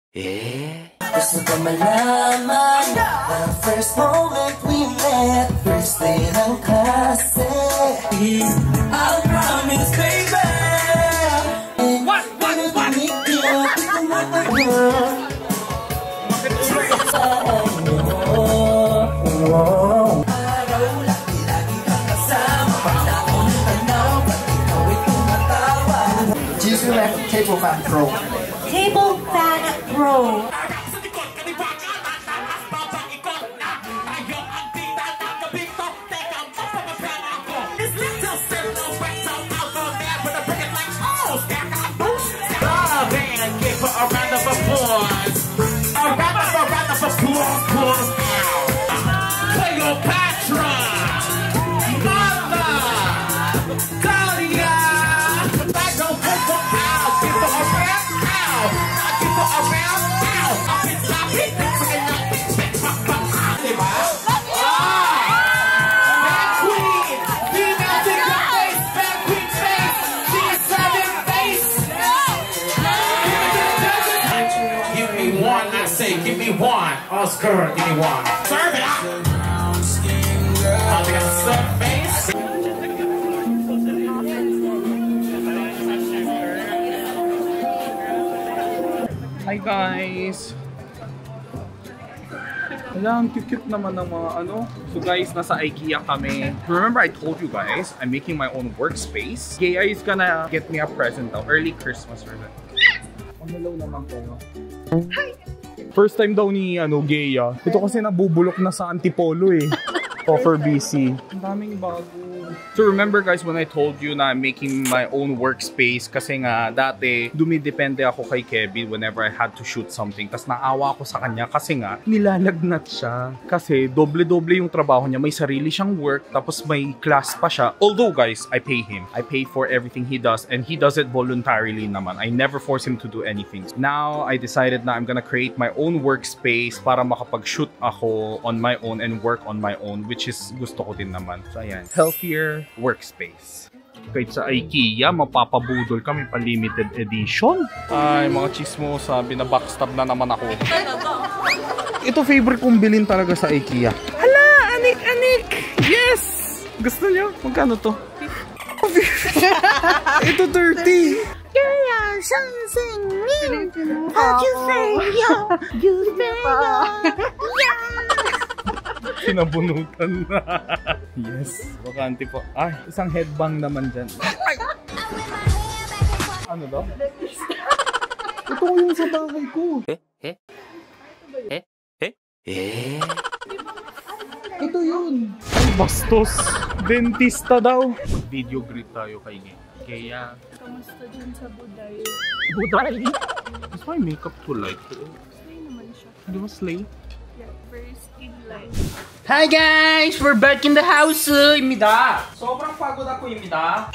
Gusto ko malaman the first moment we met, first day ng klase. I'll promise, baby. What? Choose your like Table Fan Pro. Table Fan Pro. A round of applause. A round of applause. Cleopatra. Mother. Claudia. I don't put for out. Give for a round. Ow. I give for a round. Ow. I'll be sloppy. Bad queen. Female to your face. Bad queen face. She is serving face. Give me one, I say, give me one. Oscar, give me one. Serve it up. Oh, they got the serve face. Hi guys! Wala, ang cute naman ng mga ano. So guys, nasa IKEA kami. Remember I told you guys, I'm making my own workspace. Gaya is gonna get me a present daw. Early Christmas or that. Hello naman kayo. First time daw ni Gaya. Ito kasi nabubulok na sa Antipolo eh. Offer BC. Ang daming bago. So remember guys when I told you na I'm making my own workspace kasi nga dati dumidepende ako kay Kevin whenever I had to shoot something. Tapos naawa ako sa kanya kasi nga nilalagnat siya. Kasi doble-doble yung trabaho niya. May sarili siyang work tapos may class pa siya. Although guys, I pay him. I pay for everything he does and he does it voluntarily naman. I never force him to do anything. Now, I decided na I'm gonna create my own workspace para makapag-shoot ako on my own and work on my own, which is gusto ko din naman. So ayan, healthier workspace. Kahit sa IKEA, mapapabudol kami pa limited edition. Ay, mga chismosa, binabackstab na naman ako. Ito favorite kong bilhin talaga sa IKEA. Hala, anik! Yes! Gusto nyo? Magkano to? Ito 30! Kinabunutan na. Yes, bakante po. Ay, isang headbang naman dyan. Ay! Ano daw? Ito yung sa bahay ko. Ito yun. Ay, bastos. Dentista daw. Video greet tayo kay Kaya. Kamusta dyan sa Buday? Buday? Is my makeup too light? Slay naman siya. Di ba slay? Yeah, very skin line. Hi guys! We're back in the house! Imida! Sobrang pagod ako, Imida.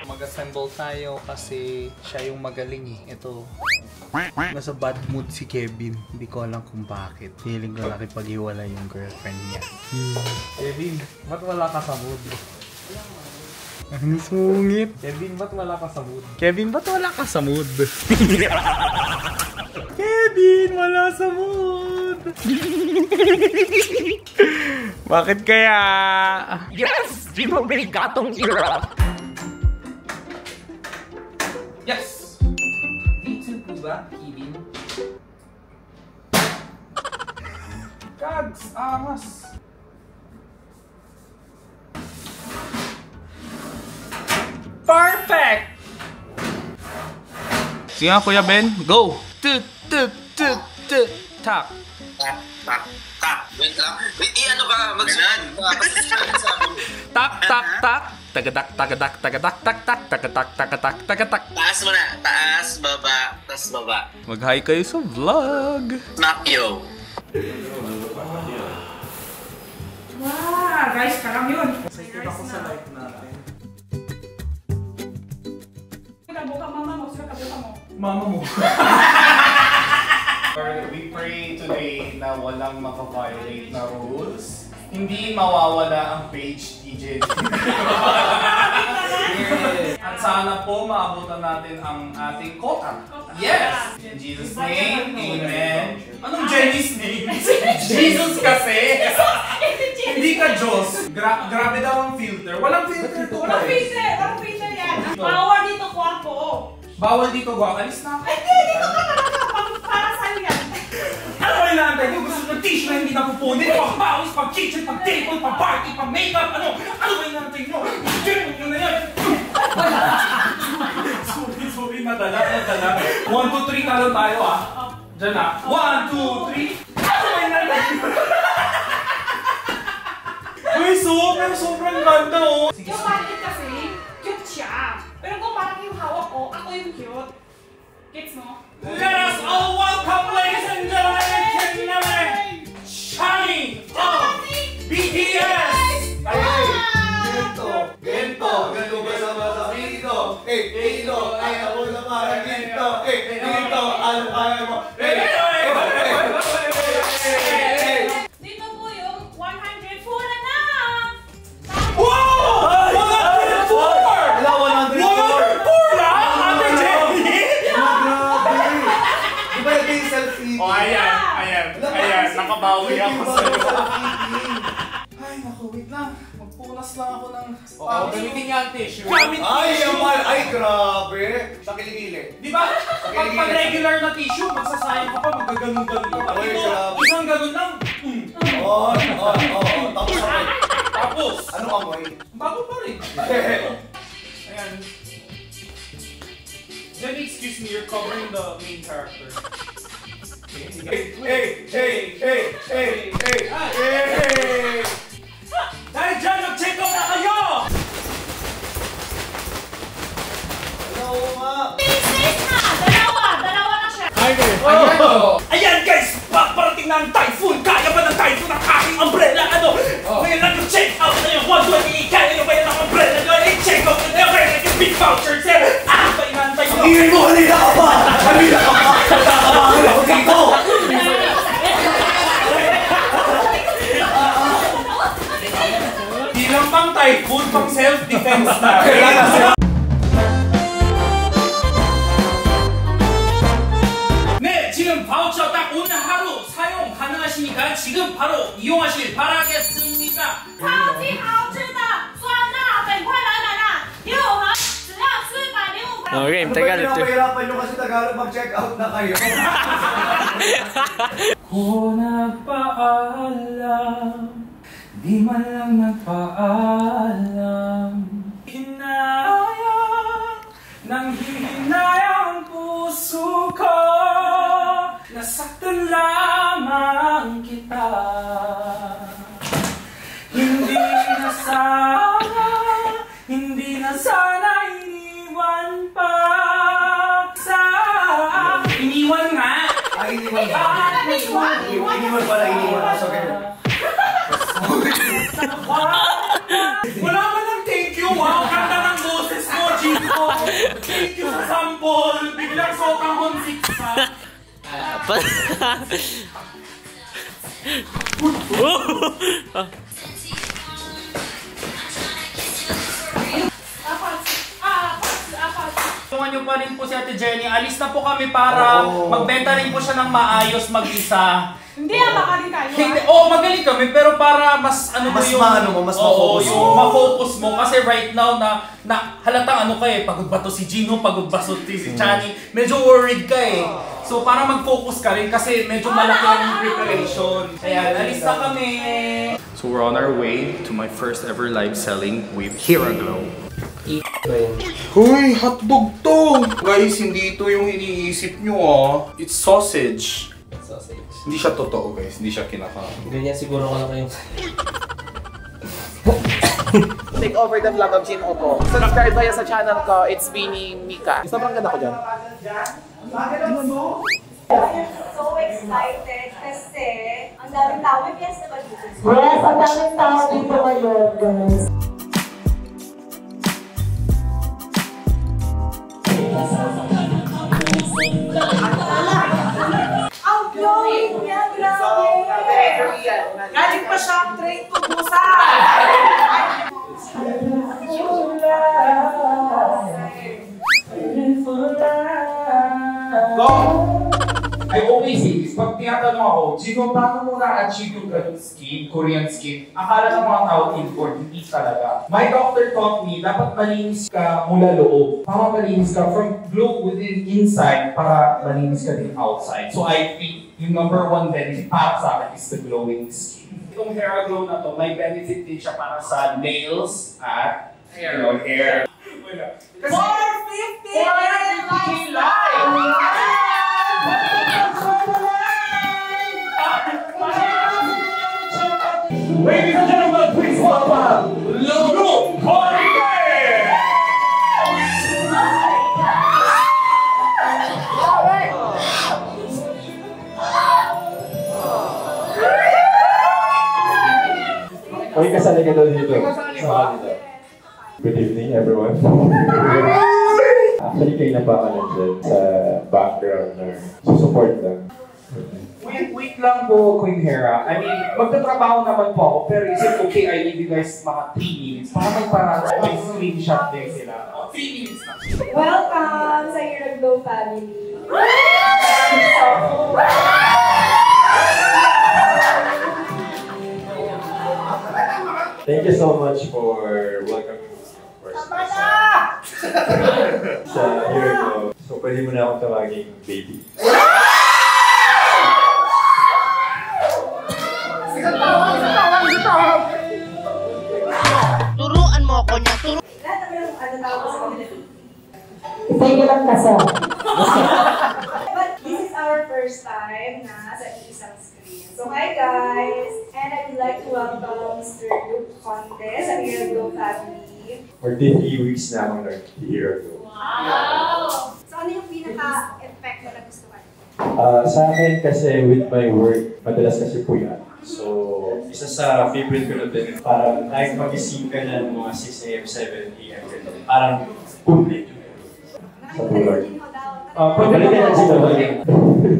Mag-assemble tayo kasi siya yung magaling eh. Ito. Nasa bad mood si Kevin. Hindi ko alam kung bakit. Feeling ko nakipag-iwala yung girlfriend niya. Kevin, ba't wala ka sa mood? Ang sungit. Kevin, ba't wala ka sa mood? Kevin, ba't wala ka sa mood? Kevin, wala sa mood! Bakit kaya? Yes! Di mo bigatong ira! Yes! D2 po ba, Kevin? Kags! Angas! Perfect! Sige nga, Kuya Ben. Go! Tak. Wait lang. Wait, ano ka? Magsunan. Tak. Tagadak. Taas mo na. Taas, baba. Taas, baba. Mag-hi kayo sa vlog. Smack yo. Wow! Guys, karang yun. Excited ako sa live natin. Kabuka mama mo. Sila kabuka mo. Mama mo. We pray today na walang maka-violate na rules. Hindi mawawala ang page DJ. Yes. At sana po maabutan natin ang ating quota. Yes! In Jesus' name, amen. Anong Jenny's name? Jesus kasi! Hindi ka Diyos. Grabe daw ang filter. Walang filter to. Walang filter! Walang filter yan! Bawal dito kwarto! Bawal dito, alis na. Ay, hindi! Dito ka talaga! Para sa'yo yan! Ano ba inaantay nyo? Gusto ng tissue na hindi napupunin? Pang-bawis, pang-kitchen, pang-table, pang-party, pang-makeup, ano? Ano ba inaantay nyo? Diyan nyo na yan! Sorry, nadala. 1, 2, 3, talo tayo ah. Diyan na. 1, 2, 3. Ano ba inaantay nyo? Uy, sobrang ganda oh. Yung bakit kasi, cute siya. Pero kung parang yung hawak ko, ako yung cute. Gets mo? Let us all welcome, ladies and gentlemen, Shiny of BTS! Gento ba sa Pino? Pino, ay ako naman, Gento, ano kaya mo? Dito po yung 100 full na! Wow! 104! Wala, 104 lang? Ate Jenny? Di ba yung selfie? Oh, ayan. Nakabawi ako sa'yo. Ay, naku, wait lang. Magpunas lang ako ng... Gamitin niya ang tissue. Gamit tissue! Ay, grabe! Sa kiligili. Di ba? Pag regular na tissue, magsasayang ka pa, magaganon-ganon ka pa. Ay, Ito, grabe. isang ganon lang. Oo. Tapos ako. Tapos, Anong amoy? bago pa rin. Ayan. Jenny, excuse me, you're covering the main character. Hey! Dahil dyan, mag-check out na kayo! Ano nga? Safe na! Dalawa na siya! Ayan guys! Parating na ang typhoon! Kaya ba ng typhoon ang aking umbrella? Ano? Ngayon lang yung check out na yung 120! Kaya nyo ba yan ang umbrella nyo? I-check out na yung kaya yung big vouchers eh! Ano ba inantay nyo? Ingin mo, kanina ka pa! Nakakabahan ako dito! Di lang pang typhoon, pang self-defense na. 네, 지금 바우처 딱 오늘 하루 사용 가능하시니까 지금 바로 이용하실 바라겠습니다. 超级好吃的酸辣粉，快来买啦！6盒，只要465块。 Okay, Ano ba tagal ito. pinapahirapan nyo kasi Tagalog mag-check out na kayo? Kung nagpaalam, di man lang nagpaalam. Hinayang, nang hihinayang puso ko, nasaktan lamang kita. Hindi na sana iniwan pa sa... Iniwan nga! Ay, iniwan. Iniwan pala, iniwan. So, Wala man ng thank you, wow! Ganda ng boses mo, Chico! Thank you sa sample! Biglang sotang honsik pa! Tulungan niyo pa rin po si Ate Jenny. Alis na po kami para magbenta rin po siya ng maayos mag-isa. Hindi magaling tayo. Hindi, magaling kami pero para mas ano Mas yung maano mo, mas ma-focus yung mo. ma-focus mo kasi right now na halatang ano ka eh, pagod ba to si Gino, pagod ba to si Chani, medyo worried ka eh. So para mag-focus ka rin kasi medyo malaki ang preparation. Ayan, alis na kami. So we're on our way to my first ever live selling with Hiraglow. Hoy, hotdog to! Guys, hindi ito yung iniisip nyo ah. It's sausage. Sausage. Hindi siya totoo guys, hindi siya kinakain. Ganyan siguro ko lang kayong... Take over the vlog of Gino ko. Subscribe kayo sa channel ko. It's Beanie Mika. Sobrang ganda ko dyan. So excited kasi ang daming tao. May fiesta ba dito? Yes, ang daming tao dito ngayon, guys. Ang glowing niya, grabe! Galing pa siyang train to Busan! pag tinatanong ako, Gino, paano mo na-achieve yung ganung skin, Korean skin? Akala ng mga tao import, hindi talaga. My doctor taught me, dapat malinis ka mula loob. Para malinis ka from glow within inside, para malinis ka din outside. So I think yung number one benefit para sa akin is the glowing skin. Itong Hair Glow na to, may benefit din siya para sa nails at hair. Hair. Kasi 450 live! Ladies and gentlemen, please welcome Lulu Party! May kasali ka daw dito. Good evening, everyone. Actually, kayo na pa dyan sa background na susupport lang. Wait lang po, Queen Hera. I mean, magtatrabaho naman po ako, pero is it okay I leave you guys mga 3 minutes? Para may screenshot din sila. 3 minutes na. Welcome sa Hair Glow family. Thank you so much for welcoming me first sa Hair Glow. So, pwede mo na akong tawaging baby. Turuan mo ako niya. Lahat naman yung tawag ko sa kanila. Itay ka lang kasal. But this is our first time na sa isang screen. So hi guys! And I would like to welcome Mr. Luke Conte sa Hair Glow family. For 3 weeks na akong nag-Hair Glow. Wow! So ano yung pinaka-effect na nagustuhan? Sa akin kasi with my work, madalas kasi puyat. So, isa sa favorite ko na din, parang kahit mag-ising ka ng mga 6 a.m., 7 a.m. Parang complete yun. Sa tulad. Pwede ka na sila balik.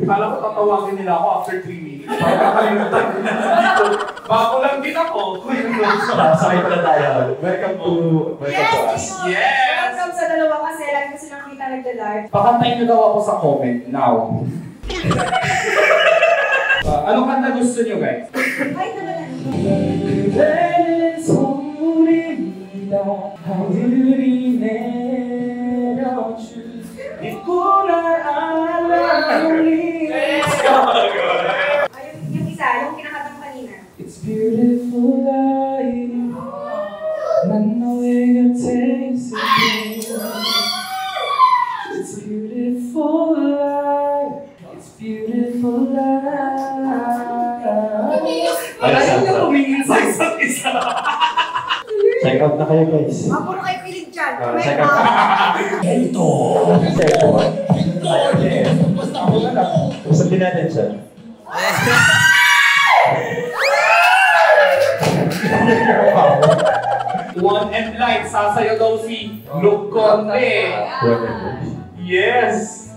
Kala ko tatawagin nila ako after 3 minutes. Parang kakalimutan ko na dito. Bago lang din ako. Sakay pala tayo. Welcome to us. Yes! Welcome sa dalawa kasi lagi ko silang kita nagda-live. Pakantayin niyo daw ako sa comment now. Anong kanta gusto niyo, guys? Hi naman yung isa, yung kinakanta mo kanina. It's beautiful life. Man, no way you taste it. It's beautiful life. It's beautiful life. Ayaw na tumingin sa isa't isa. Check out na kayo, guys. Puro kayo pilig dyan. Check out. Ito! Sabihin natin siya. One and light, sasayaw daw si Luke Conte. Yes!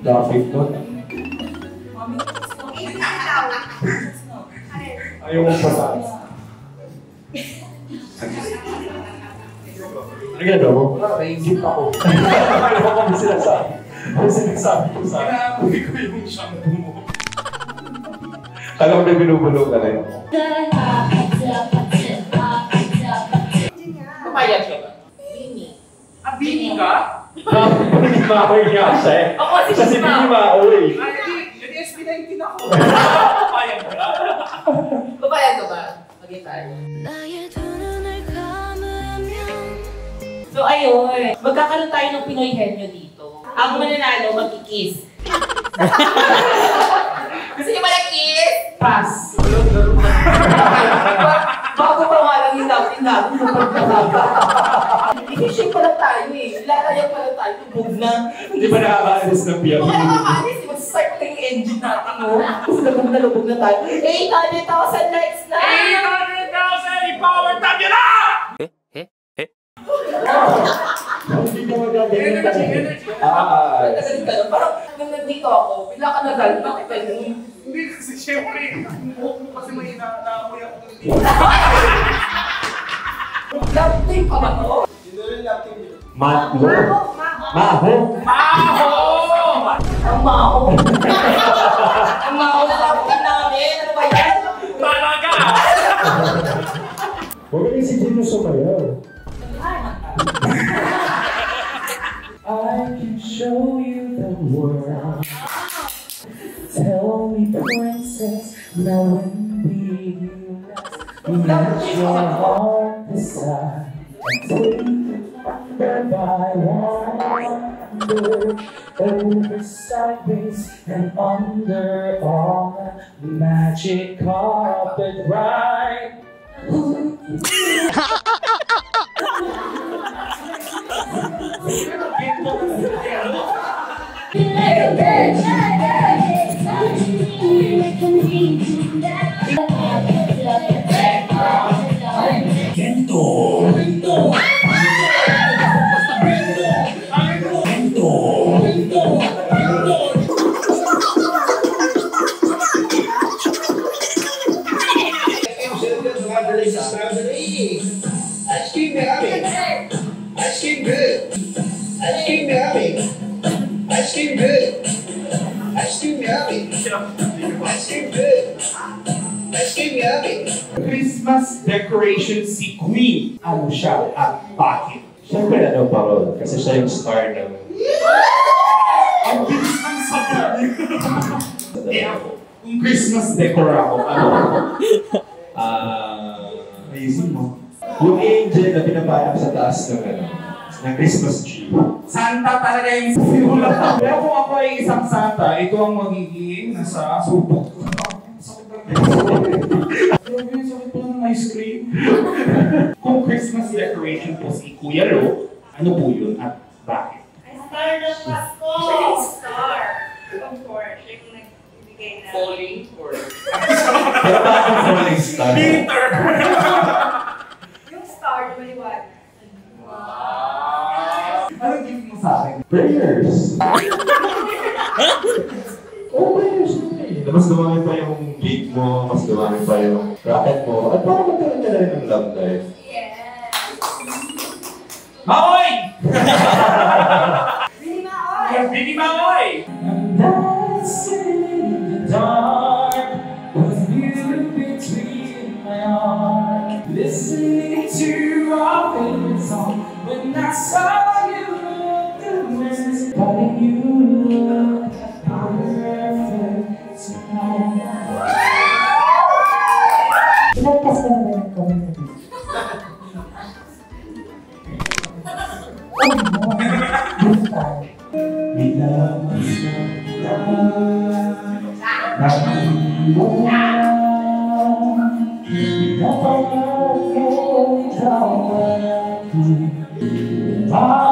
Traffic to. Ayaw mo pa sa ano ginagawa mo? Wala, naisip ako. Ayaw mo kami sinasabi. Ano sinasabi ko sa akin? Inaamoy ko yung shampoo mo. Kala ko may binubulong ka rin. Pumayag ka ba? Bini ka? Hindi ma-away nga siya eh. Ako Kasi hindi ma-away. Yung SB19 ako. Payag ka? Pumayag ka ba? Mag-guitar. So ayun, magkakaroon tayo ng Pinoy henyo dito. Ang mananalo, magkikiss. Gusto niyo ba na-kiss? Pass. Bago pa nga lang yung natin natin sa pagkakaka. I-shape pa lang tayo eh. Lalayan pa lang tayo. Bug na. Hindi ba nakakaalis ng piyak? Baka nakakaalis. Mag-start na yung engine natin oh. Tapos lubog na tayo. 800,000 likes na! 800,000! I-power tap yun na! Hindi mo magagaling ka rin. Nagaling ka lang. Parang nung nandito ako, bigla ka nagaling. Bakit ganun? Hindi kasi syempre, yung buhok mo kasi may naamoy ako dito. Love team ka ba to? Matlo. Maho! Maho! Ang maho! Ang maho na lapuin namin! Ano ba yan? Talaga! Huwag ka si Gino sumayaw. I can show you the world. Tell me, princess, now when will you let your heart decide? Take wonder by wonder, over sideways and under all the magic carpet ride. Ice cream yummy. Ice cream good. Ice cream yummy. Ice cream good. Ice cream yummy. Ice cream good. Ice cream yummy. Christmas decoration si Queen. Ano siya at bakit? Siyempre ano pa ron, kasi siya yung star ng... Ang bilis ng sagot. Eh ako, kung Christmas decor ako, ano? Ayusin mo. Yung angel na pinapanak sa taas ng ano, ng Christmas tree. Santa talaga yung sinula. Pero kung ako ay isang Santa, ito ang magiging nasa subok ko. Grabe yung sakit pala ng ice cream. Kung Christmas decoration po si Kuya Lo, ano po yun at bakit? Star ng Pasko! Siya yung star. Of course, siya yung nagbibigay na. Falling or... Pero bakit falling star? Peter! Yung star na maliwanag. Anong gift mo sa akin? Prayers! Oh, prayers! Mas dumami pa yung cake mo, mas dumami pa yung rocket mo, at parang magkaroon ka na rin ng love life. Yes! Maoy! Really maoy! Bini Maoy! I'm dancing in the dark with you between my arms, listening to our favorite song. When I saw you look the best, but you look perfect tonight. Ilang kas ka na ba nagkaroon? Bye.